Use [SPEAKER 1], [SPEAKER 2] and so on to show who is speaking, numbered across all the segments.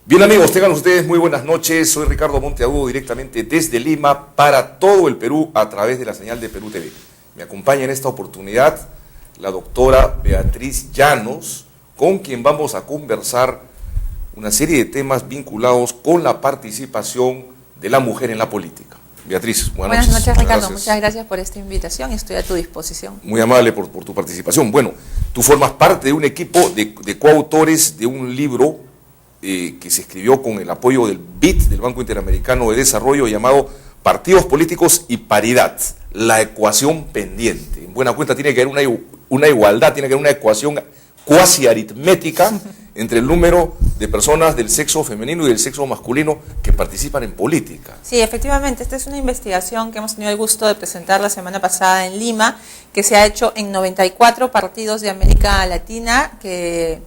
[SPEAKER 1] Bien amigos, tengan ustedes muy buenas noches. Soy Ricardo Monteagudo, directamente desde Lima para todo el Perú a través de la señal de Perú TV. Me acompaña en esta oportunidad la doctora Beatriz Llanos, con quien vamos a conversar una serie de temas vinculados con la participación de la mujer en la política. Beatriz, buenas
[SPEAKER 2] noches Ricardo, muchas gracias por esta invitación y estoy a tu disposición.
[SPEAKER 1] Muy amable por tu participación. Bueno, tú formas parte de un equipo de coautores de un libro que se escribió con el apoyo del BID, del Banco Interamericano de Desarrollo, llamado Partidos Políticos y Paridad, la ecuación pendiente. En buena cuenta tiene que haber una igualdad, tiene que haber una ecuación cuasi aritmética entre el número de personas del sexo femenino y del sexo masculino que participan en política.
[SPEAKER 2] Sí, efectivamente, esta es una investigación que hemos tenido el gusto de presentar la semana pasada en Lima, que se ha hecho en 94 partidos de América Latina, que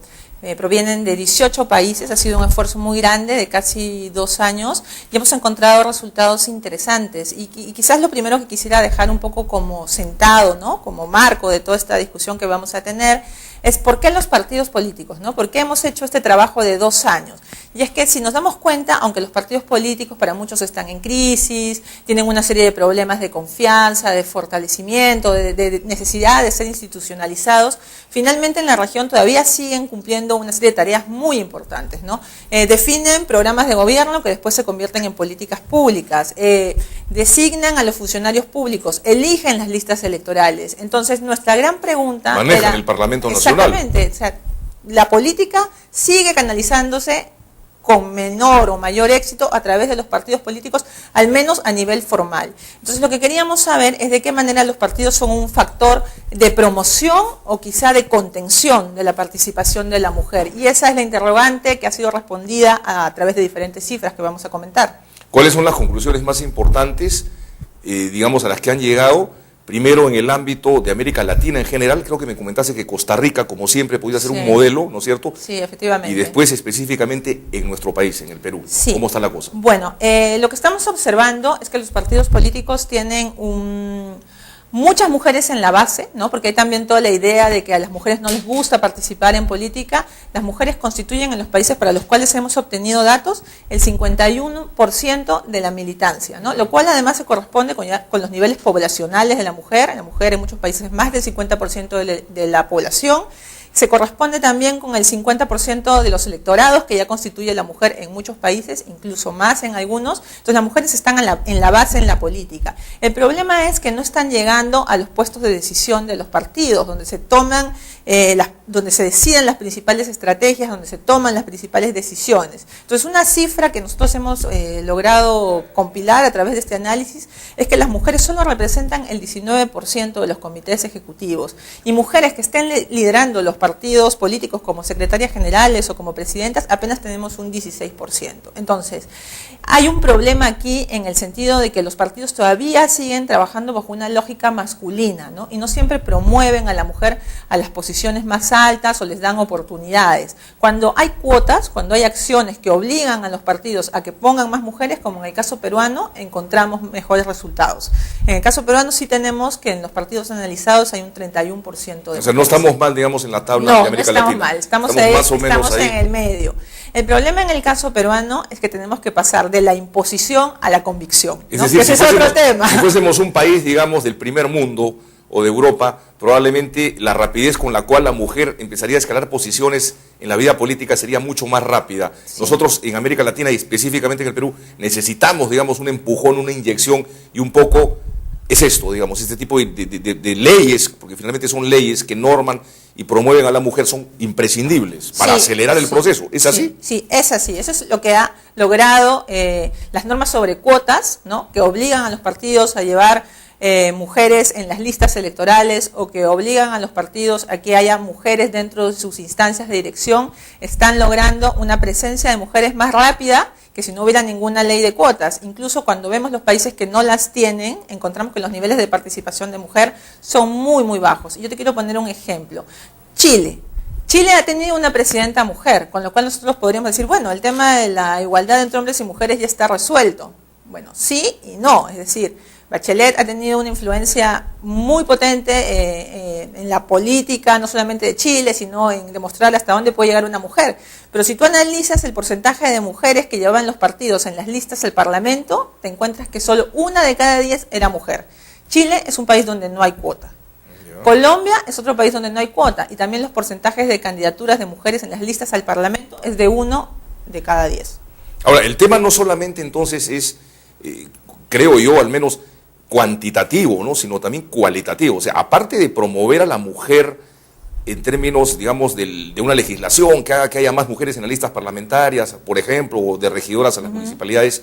[SPEAKER 2] provienen de 18 países. Ha sido un esfuerzo muy grande de casi 2 años y hemos encontrado resultados interesantes y quizás lo primero que quisiera dejar un poco como sentado, ¿no?, como marco de toda esta discusión que vamos a tener, es por qué los partidos políticos, ¿no? ¿Por qué hemos hecho este trabajo de 2 años? Y es que si nos damos cuenta, aunque los partidos políticos para muchos están en crisis, tienen una serie de problemas de confianza, de fortalecimiento, de necesidad de ser institucionalizados, finalmente en la región todavía siguen cumpliendo una serie de tareas muy importantes, ¿no? Definen programas de gobierno que después se convierten en políticas públicas, designan a los funcionarios públicos, eligen las listas electorales. Entonces nuestra gran pregunta
[SPEAKER 1] manejan el Parlamento Nacional.
[SPEAKER 2] Exactamente, o sea, la política sigue canalizándose con menor o mayor éxito a través de los partidos políticos, al menos a nivel formal. Entonces lo que queríamos saber es de qué manera los partidos son un factor de promoción o quizá de contención de la participación de la mujer. Y esa es la interrogante que ha sido respondida a través de diferentes cifras que vamos a comentar.
[SPEAKER 1] ¿Cuáles son las conclusiones más importantes, digamos, a las que han llegado? Primero, en el ámbito de América Latina en general, creo que me comentaste que Costa Rica, como siempre, podía ser un modelo, ¿no es cierto?
[SPEAKER 2] Sí, efectivamente.
[SPEAKER 1] Y después, específicamente, en nuestro país, en el Perú.
[SPEAKER 2] Sí.
[SPEAKER 1] ¿Cómo está la cosa?
[SPEAKER 2] Bueno, lo que estamos observando es que los partidos políticos tienen muchas mujeres en la base, ¿no? Porque hay también toda la idea de que a las mujeres no les gusta participar en política. Las mujeres constituyen en los países para los cuales hemos obtenido datos el 51% de la militancia, ¿no? Lo cual además se corresponde con los niveles poblacionales de la mujer. La mujer en muchos países es más del 50% de la población. Se corresponde también con el 50% de los electorados que ya constituye la mujer en muchos países, incluso más en algunos. Entonces las mujeres están en la base en la política. El problema es que no están llegando a los puestos de decisión de los partidos, donde se toman, donde se deciden las principales estrategias, donde se toman las principales decisiones. Entonces una cifra que nosotros hemos logrado compilar a través de este análisis es que las mujeres solo representan el 19% de los comités ejecutivos, y mujeres que estén liderando los partidos políticos como secretarias generales o como presidentas apenas tenemos un 16%. Entonces, hay un problema aquí en el sentido de que los partidos todavía siguen trabajando bajo una lógica masculina, ¿no? Y no siempre promueven a la mujer a las posiciones más altas o les dan oportunidades. Cuando hay cuotas, cuando hay acciones que obligan a los partidos a que pongan más mujeres, como en el caso peruano, encontramos mejores resultados. En el caso peruano sí tenemos que en los partidos analizados hay un 31% de mujeres.
[SPEAKER 1] O sea, no estamos mal, digamos, en la tabla de América Latina.
[SPEAKER 2] No estamos mal, estamos
[SPEAKER 1] más o menos
[SPEAKER 2] ahí. En el medio. El problema en el caso peruano es que tenemos que pasar de la imposición a la convicción, ¿no?
[SPEAKER 1] Es decir,
[SPEAKER 2] ese es otro tema.
[SPEAKER 1] Si fuésemos un país, digamos, del primer mundo o de Europa, probablemente la rapidez con la cual la mujer empezaría a escalar posiciones en la vida política sería mucho más rápida. Sí. Nosotros en América Latina y específicamente en el Perú necesitamos, digamos, un empujón, una inyección y un poco es esto, digamos, este tipo de leyes, porque finalmente son leyes que norman y promueven a la mujer, son imprescindibles para acelerar el proceso. ¿Es así?
[SPEAKER 2] Sí, es así. Eso es lo que ha logrado las normas sobre cuotas, ¿no?, que obligan a los partidos a llevar mujeres en las listas electorales o que obligan a los partidos a que haya mujeres dentro de sus instancias de dirección. Están logrando una presencia de mujeres más rápida que si no hubiera ninguna ley de cuotas. Incluso cuando vemos los países que no las tienen, encontramos que los niveles de participación de mujer son muy, muy bajos. Y yo te quiero poner un ejemplo. Chile. Chile ha tenido una presidenta mujer, con lo cual nosotros podríamos decir, bueno, el tema de la igualdad entre hombres y mujeres ya está resuelto. Bueno, sí y no, es decir, Bachelet ha tenido una influencia muy potente en la política, no solamente de Chile, sino en demostrar hasta dónde puede llegar una mujer. Pero si tú analizas el porcentaje de mujeres que llevaban los partidos en las listas al Parlamento, te encuentras que solo 1 de cada 10 era mujer. Chile es un país donde no hay cuota. Colombia es otro país donde no hay cuota, y también los porcentajes de candidaturas de mujeres en las listas al Parlamento es de 1 de cada 10.
[SPEAKER 1] Ahora, el tema no solamente entonces es, creo yo, al menos cuantitativo, ¿no?, sino también cualitativo. O sea, aparte de promover a la mujer en términos, digamos, de una legislación que haga que haya más mujeres en las listas parlamentarias, por ejemplo, o de regidoras a las municipalidades,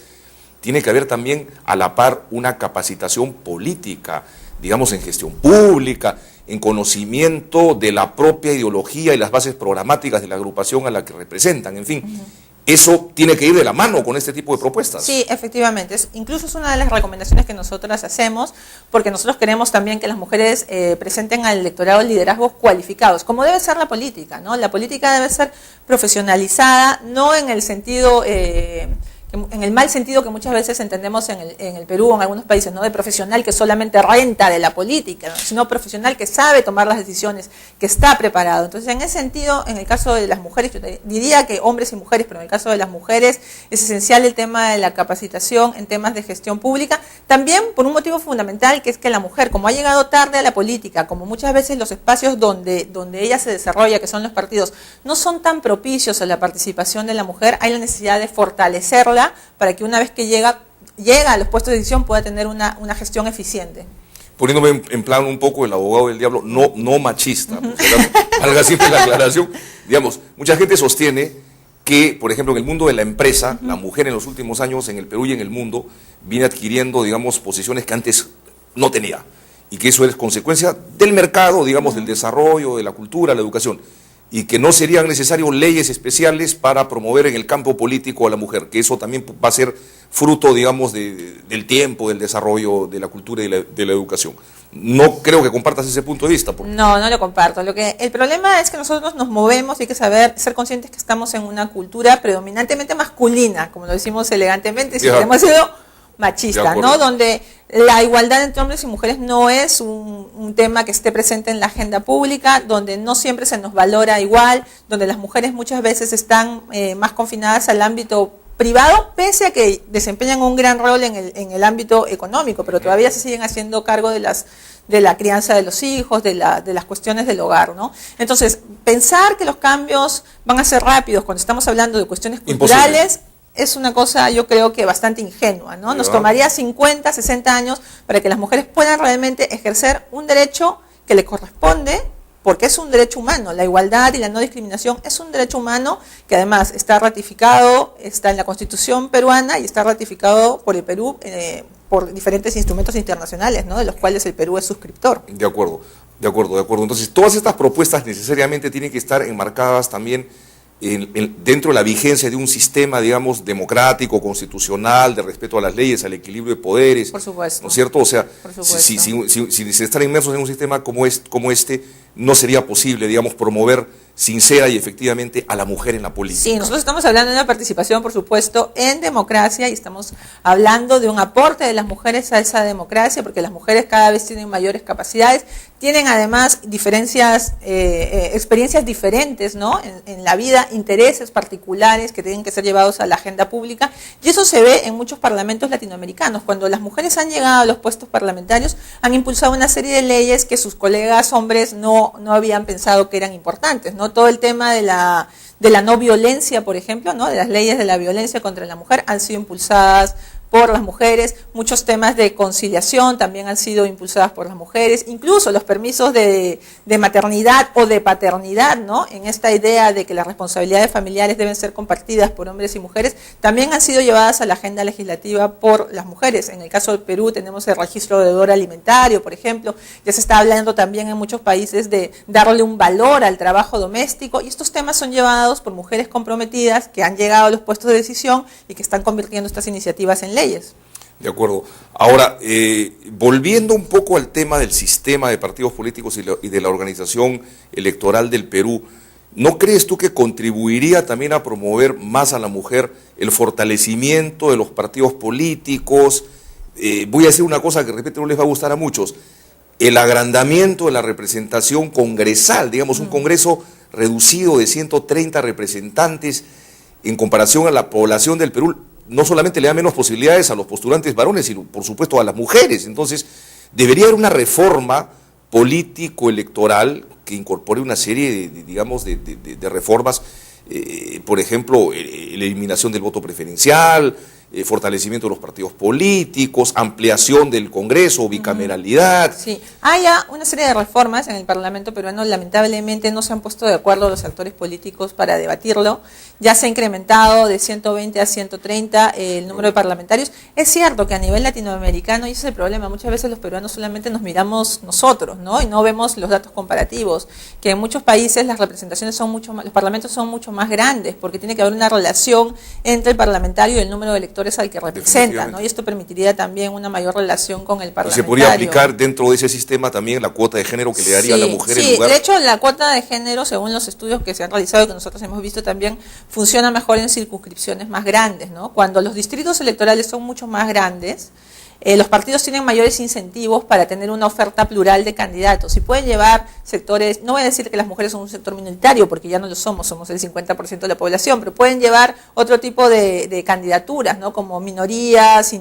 [SPEAKER 1] tiene que haber también a la par una capacitación política, digamos, en gestión pública, en conocimiento de la propia ideología y las bases programáticas de la agrupación a la que representan, en fin. Eso tiene que ir de la mano con este tipo de propuestas.
[SPEAKER 2] Sí, efectivamente. Incluso es una de las recomendaciones que nosotras hacemos, porque nosotros queremos también que las mujeres presenten al electorado liderazgos cualificados, como debe ser la política, ¿no? La política debe ser profesionalizada, no en el sentido... en el mal sentido que muchas veces entendemos en el Perú o en algunos países, no de profesional que solamente renta de la política, ¿no?, sino profesional que sabe tomar las decisiones, que está preparado. Entonces, en ese sentido, en el caso de las mujeres, yo diría que hombres y mujeres, pero en el caso de las mujeres es esencial el tema de la capacitación en temas de gestión pública, también por un motivo fundamental, que es que la mujer, como ha llegado tarde a la política, como muchas veces los espacios donde ella se desarrolla, que son los partidos, no son tan propicios a la participación de la mujer, hay la necesidad de fortalecerla para que una vez que llega a los puestos de decisión pueda tener una gestión eficiente.
[SPEAKER 1] Poniéndome en plan un poco el abogado del diablo, no machista, valga siempre la aclaración. Digamos, mucha gente sostiene que, por ejemplo, en el mundo de la empresa, la mujer en los últimos años en el Perú y en el mundo viene adquiriendo, digamos, posiciones que antes no tenía, y que eso es consecuencia del mercado, digamos, del desarrollo, de la cultura, la educación, y que no serían necesarias leyes especiales para promover en el campo político a la mujer, que eso también va a ser fruto, digamos, del tiempo, del desarrollo, de la cultura y de la educación. No creo que compartas ese punto de vista.
[SPEAKER 2] No lo comparto. El problema es que nosotros nos movemos y hay que ser conscientes que estamos en una cultura predominantemente masculina, como lo decimos elegantemente, si hemos sido machista, ¿no? Donde la igualdad entre hombres y mujeres no es un tema que esté presente en la agenda pública, donde no siempre se nos valora igual, donde las mujeres muchas veces están más confinadas al ámbito privado, pese a que desempeñan un gran rol en el ámbito económico, pero todavía se siguen haciendo cargo de la crianza de los hijos, de las cuestiones del hogar, ¿no? Entonces, pensar que los cambios van a ser rápidos cuando estamos hablando de cuestiones culturales es una cosa, yo creo que bastante ingenua, ¿no? Nos tomaría 50, 60 años para que las mujeres puedan realmente ejercer un derecho que le corresponde, porque es un derecho humano. La igualdad y la no discriminación es un derecho humano que además está ratificado, está en la Constitución peruana y está ratificado por el Perú por diferentes instrumentos internacionales, ¿no?, de los cuales el Perú es suscriptor.
[SPEAKER 1] De acuerdo. Entonces, todas estas propuestas necesariamente tienen que estar enmarcadas también dentro de la vigencia de un sistema, digamos, democrático, constitucional, de respeto a las leyes, al equilibrio de poderes.
[SPEAKER 2] Por supuesto.
[SPEAKER 1] ¿No es cierto? O sea, si se están inmersos en un sistema como este, no sería posible, digamos, promover sincera y efectivamente a la mujer en la política.
[SPEAKER 2] Sí, nosotros estamos hablando de una participación, por supuesto, en democracia, y estamos hablando de un aporte de las mujeres a esa democracia, porque las mujeres cada vez tienen mayores capacidades, tienen además experiencias diferentes, ¿no?, en la vida, intereses particulares que tienen que ser llevados a la agenda pública, y eso se ve en muchos parlamentos latinoamericanos. Cuando las mujeres han llegado a los puestos parlamentarios, han impulsado una serie de leyes que sus colegas hombres no habían pensado que eran importantes, ¿no? Todo el tema de la no violencia, por ejemplo, ¿no?, de las leyes de la violencia contra la mujer han sido impulsadas por las mujeres, muchos temas de conciliación también han sido impulsadas por las mujeres, incluso los permisos de maternidad o de paternidad, ¿no?, en esta idea de que las responsabilidades familiares deben ser compartidas por hombres y mujeres, también han sido llevadas a la agenda legislativa por las mujeres. En el caso del Perú tenemos el registro deudor alimentario, por ejemplo, ya se está hablando también en muchos países de darle un valor al trabajo doméstico, y estos temas son llevados por mujeres comprometidas que han llegado a los puestos de decisión y que están convirtiendo estas iniciativas en leyes.
[SPEAKER 1] De acuerdo. Ahora, volviendo un poco al tema del sistema de partidos políticos y de la organización electoral del Perú, ¿no crees tú que contribuiría también a promover más a la mujer el fortalecimiento de los partidos políticos, voy a decir una cosa que de repente no les va a gustar a muchos, el agrandamiento de la representación congresal, digamos un congreso reducido de 130 representantes en comparación a la población del Perú, no solamente le da menos posibilidades a los postulantes varones, sino por supuesto a las mujeres. Entonces, debería haber una reforma político-electoral que incorpore una serie de reformas, por ejemplo, la eliminación del voto preferencial, fortalecimiento de los partidos políticos, ampliación del Congreso, bicameralidad.
[SPEAKER 2] Sí, hay ya una serie de reformas en el Parlamento peruano, lamentablemente no se han puesto de acuerdo los actores políticos para debatirlo, ya se ha incrementado de 120 a 130 el número de parlamentarios. Es cierto que a nivel latinoamericano, y ese es el problema, muchas veces los peruanos solamente nos miramos nosotros, ¿no? Y no vemos los datos comparativos, que en muchos países las representaciones son mucho más, los parlamentos son mucho más grandes, porque tiene que haber una relación entre el parlamentario y el número de electores al que representa, ¿no? Y esto permitiría también una mayor relación con el parlamentario.
[SPEAKER 1] ¿Se podría aplicar dentro de ese sistema también la cuota de género que le daría a la mujer en lugar?
[SPEAKER 2] Sí, de hecho la cuota de género, según los estudios que se han realizado y que nosotros hemos visto también, funciona mejor en circunscripciones más grandes, ¿no? Cuando los distritos electorales son mucho más grandes, los partidos tienen mayores incentivos para tener una oferta plural de candidatos y pueden llevar sectores, no voy a decir que las mujeres son un sector minoritario porque ya no lo somos el 50% de la población, pero pueden llevar otro tipo de candidaturas, ¿no? Como minorías,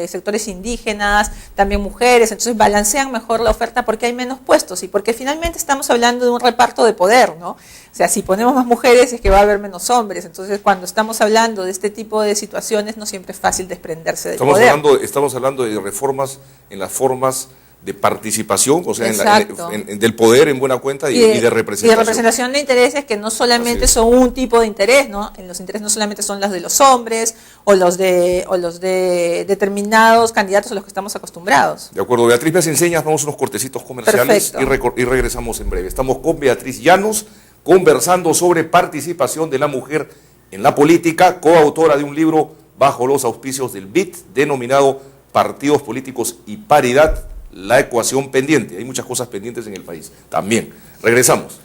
[SPEAKER 2] sectores indígenas, también mujeres, entonces balancean mejor la oferta porque hay menos puestos y porque finalmente estamos hablando de un reparto de poder, ¿no? O sea, si ponemos más mujeres es que va a haber menos hombres, entonces cuando estamos hablando de este tipo de situaciones no siempre es fácil desprenderse del poder.
[SPEAKER 1] Estamos hablando de reformas en las formas de participación, o sea, del poder en buena cuenta y de representación. Y de
[SPEAKER 2] representación de intereses que no solamente son un tipo de interés, ¿no? En los intereses no solamente son los de los hombres o los de determinados candidatos a los que estamos acostumbrados.
[SPEAKER 1] De acuerdo, Beatriz, me enseñas, vamos a unos cortecitos comerciales y regresamos en breve. Estamos con Beatriz Llanos conversando sobre participación de la mujer en la política, coautora de un libro bajo los auspicios del BIT, denominado Partidos Políticos y Paridad, la ecuación pendiente. Hay muchas cosas pendientes en el país. También. Regresamos.